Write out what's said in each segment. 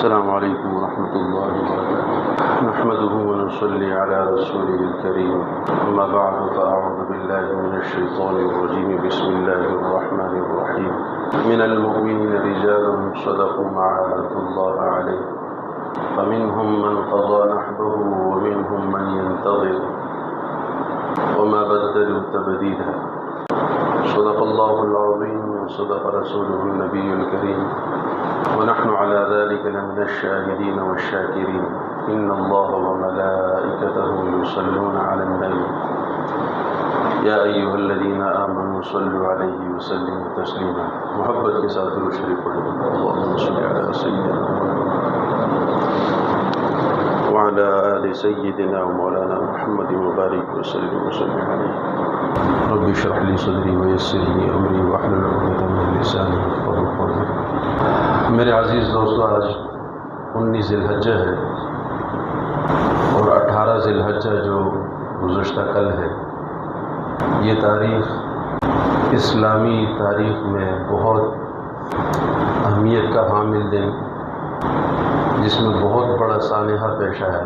السلام علیکم ورحمۃ اللہ وبرکاتہ نحمده ونصلي على رسوله الكريم اما بعد فاعوذ بالله من الشيطان الرجيم بسم الله الرحمن الرحيم من المؤمنين رجال صدقوا ما عاهدوا الله عليه فمنهم من قضى نحبه ومنهم من ينتظر وما بدلوا تبديلا صدق الله العظيم وصدق رسوله النبي الكريم ونحن على ذلك لمن الشاهدين والشاكرين إن الله وملائكته يصلون على النبي يا أيها الذين آمنوا صلوا عليه وسلموا تسليما محبت کے ساتھ درود شریف پڑھیں اللهم صل على سيدنا وعلى آل سيدنا ومولانا محمد وبارك وسلم عليه رب اشرح لي صدري ويسر لي أمري واحلل عقدة من لساني يفقهوا قولي. میرے عزیز دوستو، آج 19 ذی الحجہ ہے اور 18 ذی الحجہ جو گزشتہ کل ہے، یہ تاریخ اسلامی تاریخ میں بہت اہمیت کا حامل دن، جس میں بہت بڑا سانحہ پیش آیا.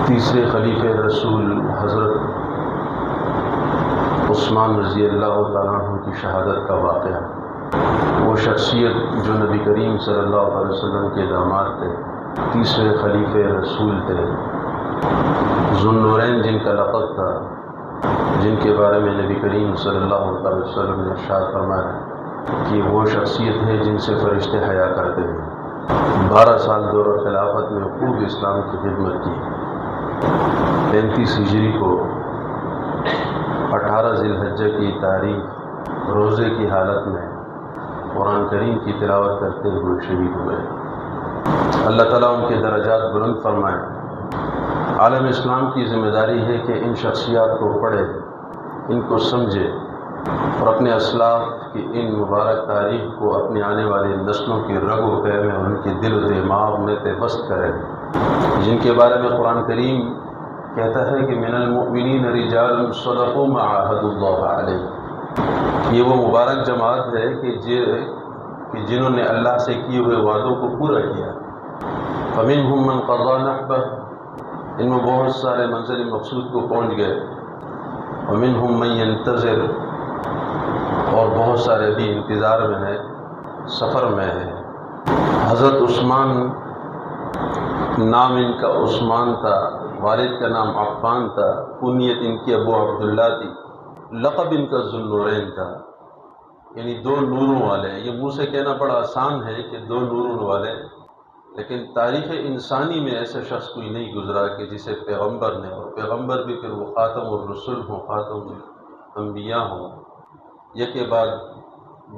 تیسرے خلیفہ رسول حضرت عثمان رضی اللہ تعالیٰ عنہ کی شہادت کا واقعہ. وہ شخصیت جو نبی کریم صلی اللہ علیہ وسلم کے داماد تھے، تیسرے خلیفہ رسول تھے، ذو النورین جن کا لقب تھا، جن کے بارے میں نبی کریم صلی اللہ علیہ وسلم نے ارشاد فرمایا کہ وہ شخصیت ہے جن سے فرشتے حیا کرتے ہیں. 12 سال دور خلافت میں خوب اسلام کی خدمت کی. 35 ہجری کو 18 ذی الحجہ کی تاریخ روزے کی حالت میں قرآن کریم کی تلاوت کرتے ہوئے شہید ہوئے. اللہ تعالیٰ ان کے درجات بلند فرمائے. عالم اسلام کی ذمہ داری ہے کہ ان شخصیات کو پڑھے، ان کو سمجھے اور اپنے اسلاف کی ان مبارک تاریخ کو اپنے آنے والے نسلوں کی رگ و پے میں ان کے دل و دماغ میں پیوست کرے، جن کے بارے میں قرآن کریم کہتا ہے کہ من المؤمنین رجال صدقوا ما عاهدوا الله علیہ. یہ وہ مبارک جماعت ہے کہ جنہوں نے اللہ سے کیے ہوئے وعدوں کو پورا کیا. فمنهم من قضى نحبه، ان میں بہت سارے منزل مقصود کو پہنچ گئے. ومنهم من ينتظر، اور بہت سارے بھی انتظار میں ہیں، سفر میں ہیں. حضرت عثمان، نام ان کا عثمان تھا، والد کا نام عفان تھا، کنیت ان کی ابو عبداللہ تھی، لقب ان کا ذو النورین تھا، یعنی 2 نوروں والے. یہ منہ سے کہنا بڑا آسان ہے کہ 2 نوروں والے، لیکن تاریخ انسانی میں ایسا شخص کوئی نہیں گزرا کہ جسے پیغمبر نے، اور پیغمبر بھی پھر وہ خاتم الرسل ہوں، خاتم الانبیاء ہوں، یک کے بعد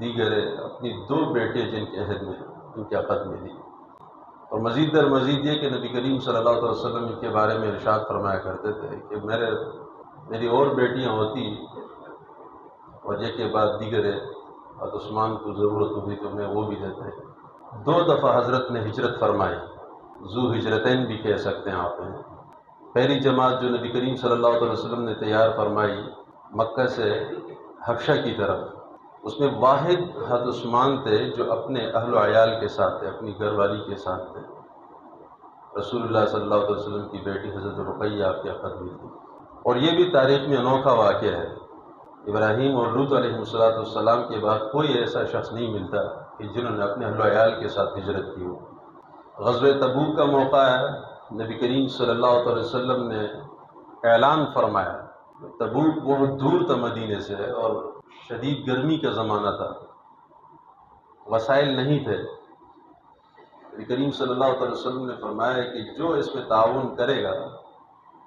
دیگر اپنی 2 بیٹے جن کے عہد میں ان کے عقد میں دی. اور مزید در مزید یہ کہ نبی کریم صلی اللہ علیہ وسلم کے بارے میں ارشاد فرمایا کرتے تھے کہ میری اور بیٹیاں ہوتی اور یہ کے بعد دیگر عثمان کو ضرورت ہوئی تو میں وہ بھی دیتے. 2 دفعہ حضرت نے ہجرت فرمائی، ذو ہجرتین بھی کہہ سکتے ہیں آپ ہیں. پہلی جماعت جو نبی کریم صلی اللہ علیہ وسلم نے تیار فرمائی مکہ سے حبشہ کی طرف، اس میں واحد حضرت عثمان تھے جو اپنے اہل و عیال کے ساتھ تھے، اپنی گھر والی کے ساتھ تھے. رسول اللہ صلی اللہ علیہ وسلم کی بیٹی حضرت رقیہ آپ کے عقد میں تھی. اور یہ بھی تاریخ میں انوکھا واقعہ ہے. ابراہیم اور لوط علیہ السلام کے بعد کوئی ایسا شخص نہیں ملتا کہ جنہوں نے اپنے اہل و عیال کے ساتھ ہجرت کی ہو. غزوہ تبوک کا موقع ہے، نبی کریم صلی اللہ علیہ وسلم نے اعلان فرمایا. تبوک بہت دور تھا مدینے سے اور شدید گرمی کا زمانہ تھا، وسائل نہیں تھے. نبی کریم صلی اللہ علیہ وسلم نے فرمایا کہ جو اس میں تعاون کرے گا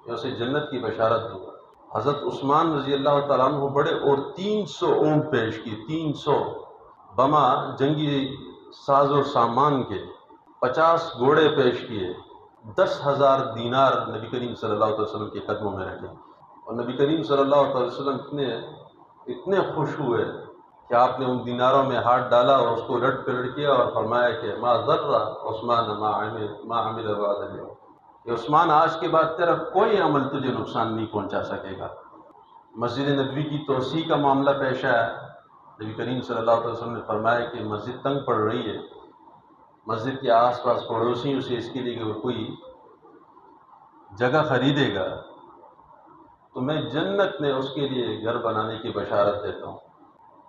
کہ اسے جنت کی بشارت دوں گا. حضرت عثمان رضی اللہ تعالیٰ عنہ بڑے اور 300 اونٹ پیش کی، 300 بما جنگی ساز و سامان کے، 50 گھوڑے پیش کیے، 10,000 دینار نبی کریم صلی اللہ علیہ وسلم کے قدموں میں رکھے. اور نبی کریم صلی اللہ علیہ وسلم اتنے خوش ہوئے کہ آپ نے ان دیناروں میں ہاتھ ڈالا اور اس کو الٹ پلٹ کیا اور فرمایا کہ ما ضر عثمان ما عمل بعد اليوم، کہ عثمان آج کے بعد تیرا کوئی عمل تجھے نقصان نہیں پہنچا سکے گا. مسجد نبوی کی توسیع کا معاملہ پیش آیا. نبی کریم صلی اللہ علیہ وسلم نے فرمایا کہ مسجد تنگ پڑ رہی ہے، مسجد کے آس پاس پڑوسیوں سے اس کے لیے کہ کوئی جگہ خریدے گا تو میں جنت میں اس کے لیے گھر بنانے کی بشارت دیتا ہوں۔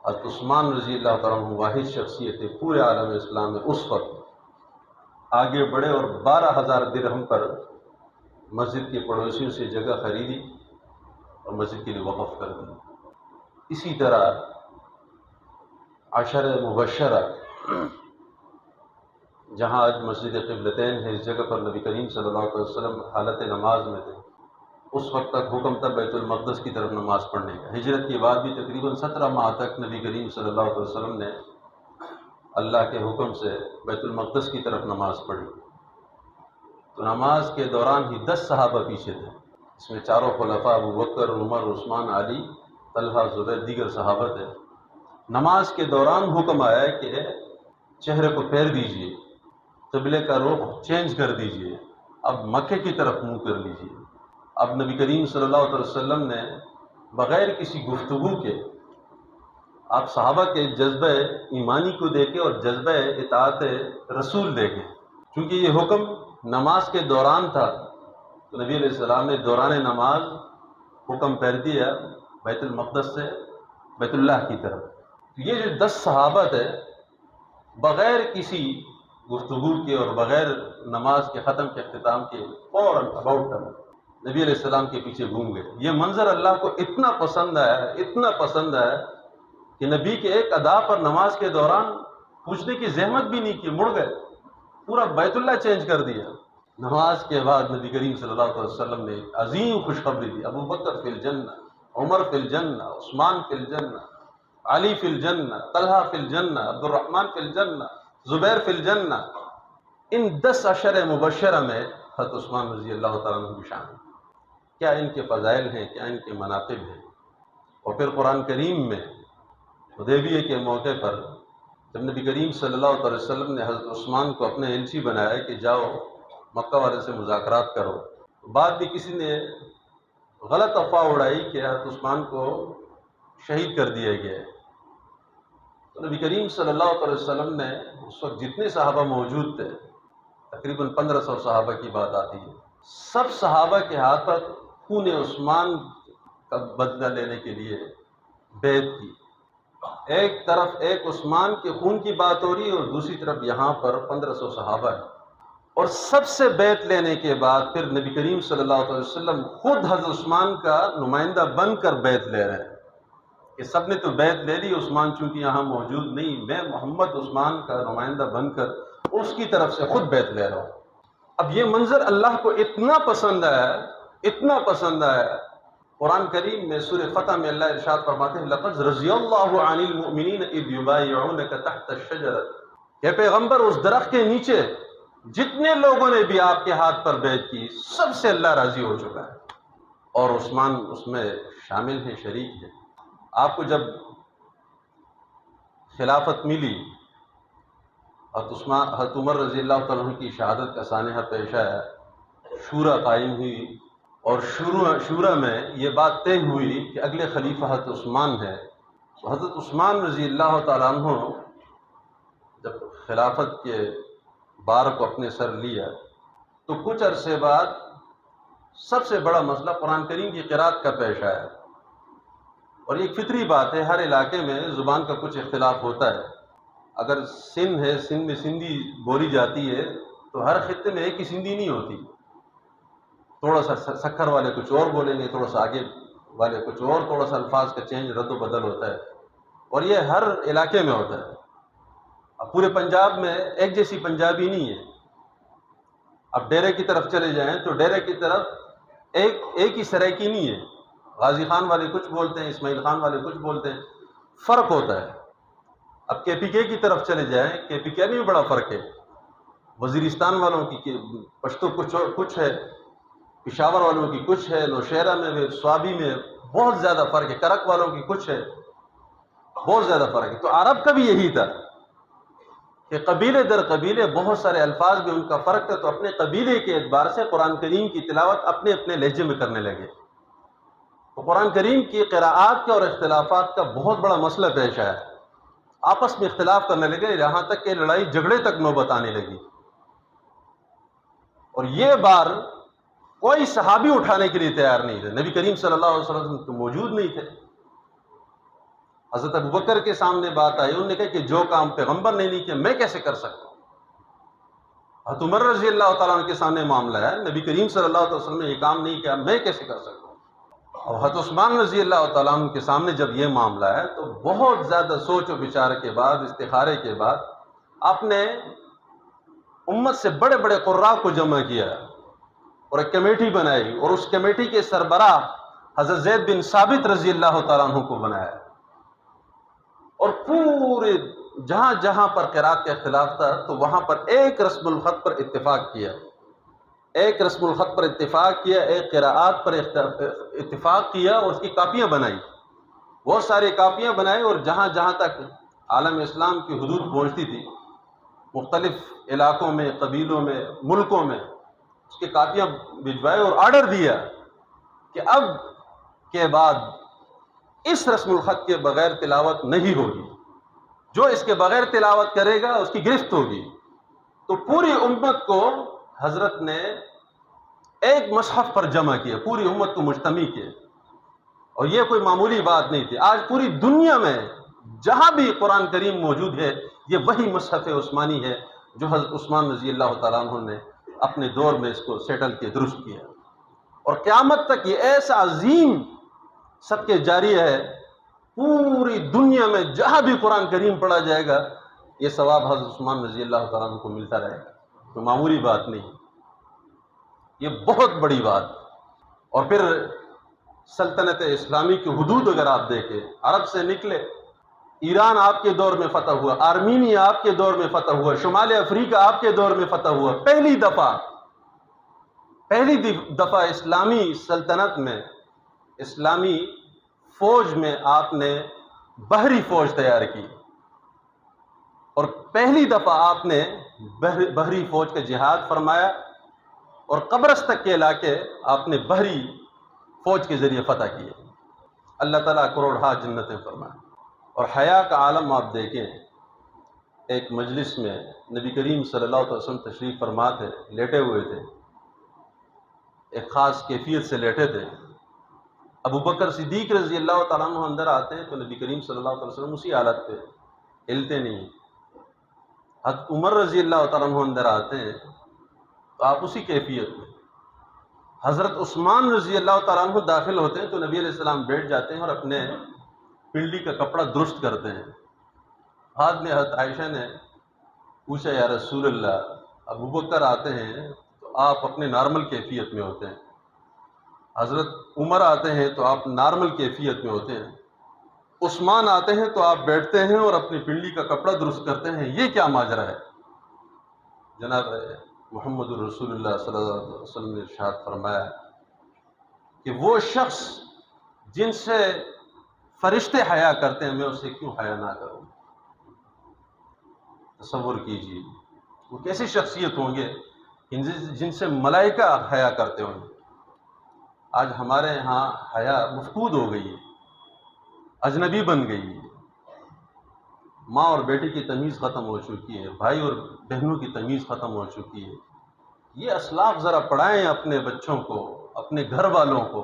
حضرت عثمان رضی اللہ تعالیٰ عنہ واحد شخصیت ہے پورے عالم اسلام میں اس وقت آگے بڑھے اور 12,000 درہم پر مسجد کے پڑوسیوں سے جگہ خریدی اور مسجد کے لیے وقف کر دی۔ اسی طرح عشر مبشرہ جہاں آج مسجد قبلتین ہے، اس جگہ پر نبی کریم صلی اللہ علیہ وسلم حالت نماز میں تھے۔ اس وقت تک حکم تھا بیت المقدس کی طرف نماز پڑھنے کا۔ ہجرت کے بعد بھی تقریباً 17 ماہ تک نبی کریم صلی اللہ علیہ وسلم نے اللہ کے حکم سے بیت المقدس کی طرف نماز پڑھی۔ تو نماز کے دوران ہی 10 صحابہ پیچھے تھے، اس میں چاروں خلفاء ابو بکر، عمر، عثمان، علی، طلحہ، زبیر، دیگر صحابہ تھے۔ نماز کے دوران حکم آیا ہے کہ چہرے کو پھیر دیجئے، قبلے کا رخ چینج کر دیجئے، اب مکے کی طرف منہ کر لیجئے۔ اب نبی کریم صلی اللہ علیہ وسلم نے بغیر کسی گفتگو کے آپ صحابہ کے جذبہ ایمانی کو دیکھے اور جذبہ اطاعت رسول دیکھے، چونکہ یہ حکم نماز کے دوران تھا تو نبی علیہ السلام نے دوران نماز حکم پھیر دیا بیت المقدس سے بیت اللہ کی طرف۔ تو یہ جو 10 صحابہ تھے بغیر کسی گفتگو کے اور بغیر نماز کے ختم کے اختتام کے فوراً اباؤٹ نبی علیہ السلام کے پیچھے گھوم گئے۔ یہ منظر اللہ کو اتنا پسند آیا، اتنا پسند آیا کہ نبی کے ایک ادا پر نماز کے دوران پوچھنے کی زحمت بھی نہیں کی، مڑ گئے، پورا بیت اللہ چینج کر دیا۔ نماز کے بعد نبی کریم صلی اللہ علیہ وسلم نے ایک عظیم خوشخبری دی، ابو بکر فی الجنہ، عمر فی الجنہ، عثمان فی الجنہ، علی فی الجنہ، طلحہ فی الجنہ، عبد الرحمن فی الجنہ، زبیر فی الجنہ۔ ان 10 عشر مبشرہ میں حضرت عثمان رضی اللہ تعالیٰ عنہ بھی شامل۔ کیا ان کے فضائل ہیں، کیا ان کے مناقب ہیں۔ اور پھر قرآن کریم میں حدیبیہ کے موقع پر جب نبی کریم صلی اللہ علیہ وسلم نے حضرت عثمان کو اپنے ایلچی بنایا کہ جاؤ مکہ والے سے مذاکرات کرو، بعد بھی کسی نے غلط افواہ اڑائی کہ حضرت عثمان کو شہید کر دیا گیا ہے۔ تو نبی کریم صلی اللہ علیہ وسلم نے اس وقت جتنے صحابہ موجود تھے، تقریباً 1500 صحابہ کی بات آتی ہے، سب صحابہ کے ہاتھ پر خون عثمان کا بدلہ لینے کے لیے بیعت کی۔ ایک طرف ایک عثمان کے خون کی بات ہو رہی ہے اور دوسری طرف یہاں پر 1500 صحابہ ہیں، اور سب سے بیعت لینے کے بعد پھر نبی کریم صلی اللہ علیہ وسلم خود حضرت عثمان کا نمائندہ بن کر بیعت لے رہے ہیں کہ سب نے تو بیعت لے لی، عثمان چونکہ یہاں موجود نہیں، میں محمد عثمان کا نمائندہ بن کر اس کی طرف سے خود بیعت لے رہا ہوں۔ اب یہ منظر اللہ کو اتنا پسند آیا، اتنا پسند آیا، قرآن کریم میں سورہ فتح میں اللہ ارشاد فرماتے ہیں لَقَدْ رَضِيَ اللَّهُ عَنِ الْمُؤْمِنِينَ إِذْ يُبَايِعُونَكَ تَحْتَ الشَّجَرَةِ کہ پیغمبر اس درخت کے نیچے جتنے لوگوں نے بھی آپ کے ہاتھ پر بیعت کی سب سے اللہ راضی ہو چکا ہے، اور عثمان اس میں شامل ہیں، شریک ہیں۔ آپ کو جب خلافت ملی، حضرت عمر رضی اللہ تعالیٰ عنہ کی شہادت کا سانحہ پیش آیا، شورا قائم ہوئی، اور شورا میں یہ بات طے ہوئی کہ اگلے خلیفہ حضرت عثمان ہے۔ تو حضرت عثمان رضی اللہ تعالیٰ عنہ جب خلافت کے بار کو اپنے سر لیا تو کچھ عرصے بعد سب سے بڑا مسئلہ قرآن کریم کی قراءت کا پیش آیا، اور یہ فطری بات ہے، ہر علاقے میں زبان کا کچھ اختلاف ہوتا ہے۔ اگر سندھ ہے، سندھ میں سندھی بولی جاتی ہے تو ہر خطے میں ایک ہی سندھی نہیں ہوتی، تھوڑا سا سکھر والے کچھ اور بولیں گے، تھوڑا سا آگے والے کچھ اور، تھوڑا سا الفاظ کا چینج رد و بدل ہوتا ہے، اور یہ ہر علاقے میں ہوتا ہے۔ اب پورے پنجاب میں ایک جیسی پنجابی نہیں ہے۔ اب ڈیرے کی طرف چلے جائیں تو ڈیرے کی طرف ایک ہی سرائکی نہیں ہے، غازی خان والے کچھ بولتے ہیں، اسماعیل خان والے کچھ بولتے ہیں، فرق ہوتا ہے۔ اب کے پی کے کی طرف چلے جائیں، کے پی کے میں بھی بڑا فرق ہے، وزیرستان والوں کی پشتو کچھ ہے، پشاور والوں کی کچھ ہے، نوشہرہ میں بھی، سوابی میں بہت زیادہ فرق ہے، کرک والوں کی کچھ ہے، بہت زیادہ فرق ہے۔ تو عرب کا بھی یہی تھا کہ قبیلے در قبیلے بہت سارے الفاظ میں ان کا فرق تھا، تو اپنے قبیلے کے اعتبار سے قرآن کریم کی تلاوت اپنے اپنے لہجے میں کرنے لگے۔ تو قرآن کریم کی قراءات کے اور اختلافات کا بہت بڑا مسئلہ پیش آیا۔ آپس میں اختلاف کرنے لگے، یہاں تک کہ لڑائی جھگڑے تک نوبت آنے لگی، اور یہ بار کوئی صحابی اٹھانے کے لیے تیار نہیں تھے، نبی کریم صلی اللہ علیہ وسلم تو موجود نہیں تھے۔ حضرت ابوبکر کے سامنے بات آئی، انہوں نے کہا کہ جو کام پیغمبر نے نہیں کیا میں کیسے کر سکتا ہوں۔ حضرت عمر رضی اللہ تعالیٰ عنہ کے سامنے معاملہ ہے، نبی کریم صلی اللہ علیہ وسلم نے یہ کام نہیں کیا میں کیسے کر سکتا ہوں۔ اور حضرت عثمان رضی اللہ تعالیٰ عنہ کے سامنے جب یہ معاملہ ہے تو بہت زیادہ سوچ و بچار کے بعد، استخارے کے بعد، آپ نے امت سے بڑے بڑے قراء کو جمع کیا اور ایک کمیٹی بنائی، اور اس کمیٹی کے سربراہ حضرت زید بن ثابت رضی اللہ تعالیٰ عنہ کو بنایا، اور پورے جہاں جہاں پر قراءت کا اختلاف تھا تو وہاں پر ایک رسم الخط پر اتفاق کیا، ایک رسم الخط پر اتفاق کیا، ایک قراءات پر اتفاق کیا، اور اس کی کاپیاں بنائی، بہت ساری کاپیاں بنائی، اور جہاں جہاں تک عالم اسلام کی حدود پہنچتی تھی، مختلف علاقوں میں، قبیلوں میں، ملکوں میں، اس کی کاپیاں بھجوائے اور آرڈر دیا کہ اب کے بعد اس رسم الخط کے بغیر تلاوت نہیں ہوگی، جو اس کے بغیر تلاوت کرے گا اس کی گرفت ہوگی۔ تو پوری امت کو حضرت نے ایک مصحف پر جمع کیا، پوری امت کو مجتمع کیا، اور یہ کوئی معمولی بات نہیں تھی۔ آج پوری دنیا میں جہاں بھی قرآن کریم موجود ہے یہ وہی مصحف عثمانی ہے جو حضرت عثمان رضی اللہ تعالیٰ عنہ نے اپنے دور میں اس کو سیٹل کیا، درست کیا، اور قیامت تک یہ ایسا عظیم صدقہ جاری ہے، پوری دنیا میں جہاں بھی قرآن کریم پڑھا جائے گا یہ ثواب حضرت عثمان رضی اللہ تعالیٰ عنہ کو ملتا رہے گا، تو معمولی بات نہیں، یہ بہت بڑی بات۔ اور پھر سلطنت اسلامی کی حدود اگر آپ دیکھیں، عرب سے نکلے، ایران آپ کے دور میں فتح ہوا، آرمینیا آپ کے دور میں فتح ہوا، شمال افریقہ آپ کے دور میں فتح ہوا، پہلی دفعہ اسلامی سلطنت میں، اسلامی فوج میں آپ نے بحری فوج تیار کی، اور پہلی دفعہ آپ نے بحری فوج کا جہاد فرمایا، اور قبرص تک کے علاقے آپ نے بحری فوج کے ذریعے فتح کیے۔ اللہ تعالیٰ کروڑہا جنتیں فرمائے۔ اور حیا کا عالم آپ دیکھیں، ایک مجلس میں نبی کریم صلی اللہ علیہ وسلم تشریف فرما تھے، لیٹے ہوئے تھے، ایک خاص کیفیت سے لیٹے تھے، ابو بکر صدیق رضی اللہ تعالیٰ عنہ اندر آتے ہیں تو نبی کریم صلی اللہ علیہ وسلم اسی حالت پہ ہلتے نہیں، حضرت عمر رضی اللہ تعالیٰ عنہ اندر آتے ہیں تو آپ اسی کیفیت میں، حضرت عثمان رضی اللہ تعالیٰ عنہ داخل ہوتے ہیں تو نبی علیہ السلام بیٹھ جاتے ہیں اور اپنے پنڈلی کا کپڑا درست کرتے ہیں۔ بعد میں حضرت عائشہ نے پوچھا یا رسول اللہ، ابو بکر آتے ہیں تو آپ اپنے نارمل کیفیت میں ہوتے ہیں، حضرت عمر آتے ہیں تو آپ نارمل کیفیت میں ہوتے ہیں، عثمان آتے ہیں تو آپ بیٹھتے ہیں اور اپنی پنڈلی کا کپڑا درست کرتے ہیں، یہ کیا ماجرا ہے؟ جناب محمد الرسول اللہ صلی اللہ علیہ وسلم نے ارشاد فرمایا کہ وہ شخص جن سے فرشتے حیا کرتے ہیں میں اس سے کیوں حیا نہ کروں؟ تصور کیجیے وہ کیسی شخصیت ہوں گے جن سے ملائکہ حیا کرتے ہوں گے۔ آج ہمارے ہاں حیا مفقود ہو گئی ہے، اجنبی بن گئی ہے، ماں اور بیٹی کی تمیز ختم ہو چکی ہے، بھائی اور بہنوں کی تمیز ختم ہو چکی ہے۔ یہ اسلاف ذرا پڑھائیں اپنے بچوں کو، اپنے گھر والوں کو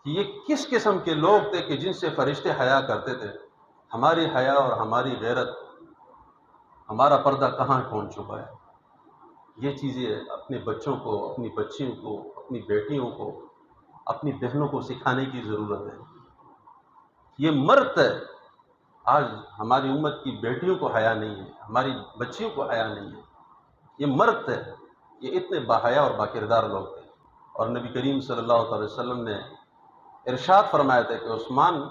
کہ یہ کس قسم کے لوگ تھے کہ جن سے فرشتے حیا کرتے تھے۔ ہماری حیا اور ہماری غیرت، ہمارا پردہ کہاں پہنچ چکا ہے؟ یہ چیزیں اپنے بچوں کو، اپنی بچیوں کو، اپنی بیٹیوں کو، اپنی بہنوں کو سکھانے کی ضرورت ہے۔ یہ مرد ہے، آج ہماری امت کی بیٹیوں کو حیا نہیں ہے، ہماری بچیوں کو حیا نہیں ہے، یہ مرد ہے، یہ اتنے باحیا اور باکردار لوگ تھے۔ اور نبی کریم صلی اللہ علیہ وسلم نے ارشاد فرمایا تھا کہ عثمان،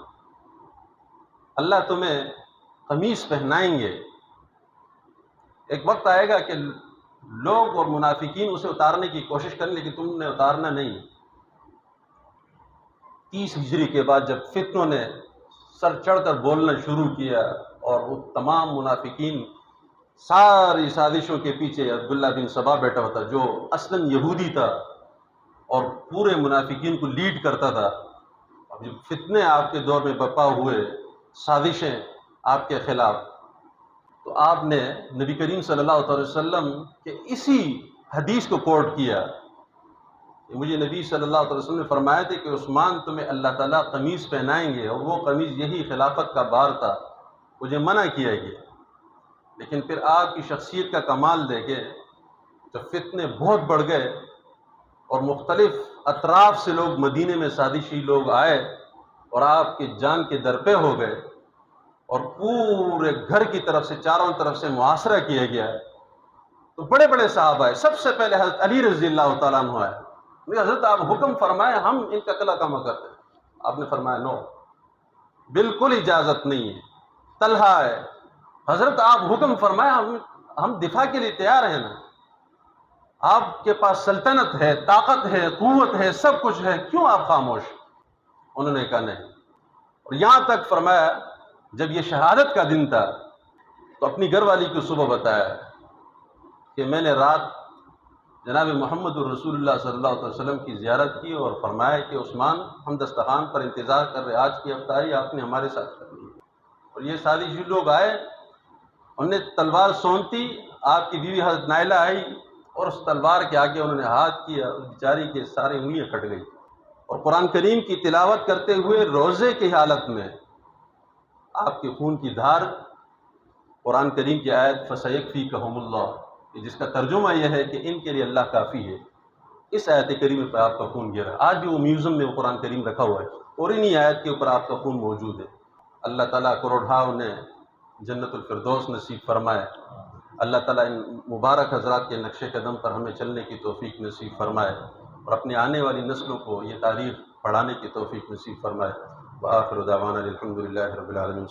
اللہ تمہیں قمیص پہنائیں گے، ایک وقت آئے گا کہ لوگ اور منافقین اسے اتارنے کی کوشش کریں لیکن تم نے اتارنا نہیں۔ 30 ہجری کے بعد جب فتنوں نے سر چڑھ کر بولنا شروع کیا اور وہ تمام منافقین ساری سازشوں کے پیچھے عبداللہ بن سبا بیٹھا ہوتا جو اصلاً یہودی تھا اور پورے منافقین کو لیڈ کرتا تھا، اب جب فتنے آپ کے دور میں برپا ہوئے، سازشیں آپ کے خلاف، تو آپ نے نبی کریم صلی اللہ علیہ وسلم کے اسی حدیث کو کوٹ کیا کہ مجھے نبی صلی اللہ علیہ وسلم نے فرمایا تھا کہ عثمان تمہیں اللہ تعالیٰ قمیص پہنائیں گے، اور وہ قمیص یہی خلافت کا بار تھا، مجھے منع کیا گیا۔ لیکن پھر آپ کی شخصیت کا کمال دیکھے، جب فتنے بہت بڑھ گئے اور مختلف اطراف سے لوگ مدینے میں سازشی لوگ آئے اور آپ کی جان کے درپے ہو گئے اور پورے گھر کی طرف سے چاروں طرف سے محاصرہ کیا گیا، تو بڑے بڑے صحابہ آئے۔ سب سے پہلے حضرت علی رضی اللہ تعالیٰ عنہ آئے، حضرت آپ حکم فرمائے، ہم ان کا قلعہ کما کرتے ہیں۔ آپ نے فرمایا نو، بالکل اجازت نہیں ہے۔ طلحہ ہے، حضرت آپ حکم فرمائے، ہم دفاع کے لیے تیار ہیں نا، آپ کے پاس سلطنت ہے، طاقت ہے، قوت ہے، سب کچھ ہے، کیوں آپ خاموش؟ انہوں نے کہا نہیں۔ اور یہاں تک فرمایا جب یہ شہادت کا دن تھا تو اپنی گھر والی کو صبح بتایا کہ میں نے رات جناب محمد الرسول اللہ صلی اللہ علیہ وسلم کی زیارت کی اور فرمایا کہ عثمان ہم دسترخوان پر انتظار کر رہے، آج کی افطاری آپ نے ہمارے ساتھ کرنی ہے۔ اور یہ سازشی لوگ آئے، انہوں نے تلوار سونتی، آپ کی بیوی حضرت نائلہ آئی اور اس تلوار کے آگے انہوں نے ہاتھ کیا، اس بیچاری کے سارے انگلیاں کٹ گئی، اور قرآن کریم کی تلاوت کرتے ہوئے روزے کی حالت میں آپ کے خون کی دھار، قرآن کریم کی آیت فَسَيَكْفِيكَهُمُ اللَّهُ، جس کا ترجمہ یہ ہے کہ ان کے لیے اللہ کافی ہے، اس آیت کریم پہ آپ کا خون گرا۔ آج بھی وہ میوزیم میں وہ قرآن کریم رکھا ہوا ہے اور انہی آیت کے اوپر آپ کا خون موجود ہے۔ اللہ تعالیٰ کروڑھا انہیں جنت الفردوس نصیب فرمائے۔ اللہ تعالیٰ ان مبارک حضرات کے نقش قدم پر ہمیں چلنے کی توفیق نصیب فرمائے اور اپنے آنے والی نسلوں کو یہ تاریخ پڑھانے کی توفیق نصیب فرمائے۔ وآخر دعوانا الحمد للہ رب العالمین۔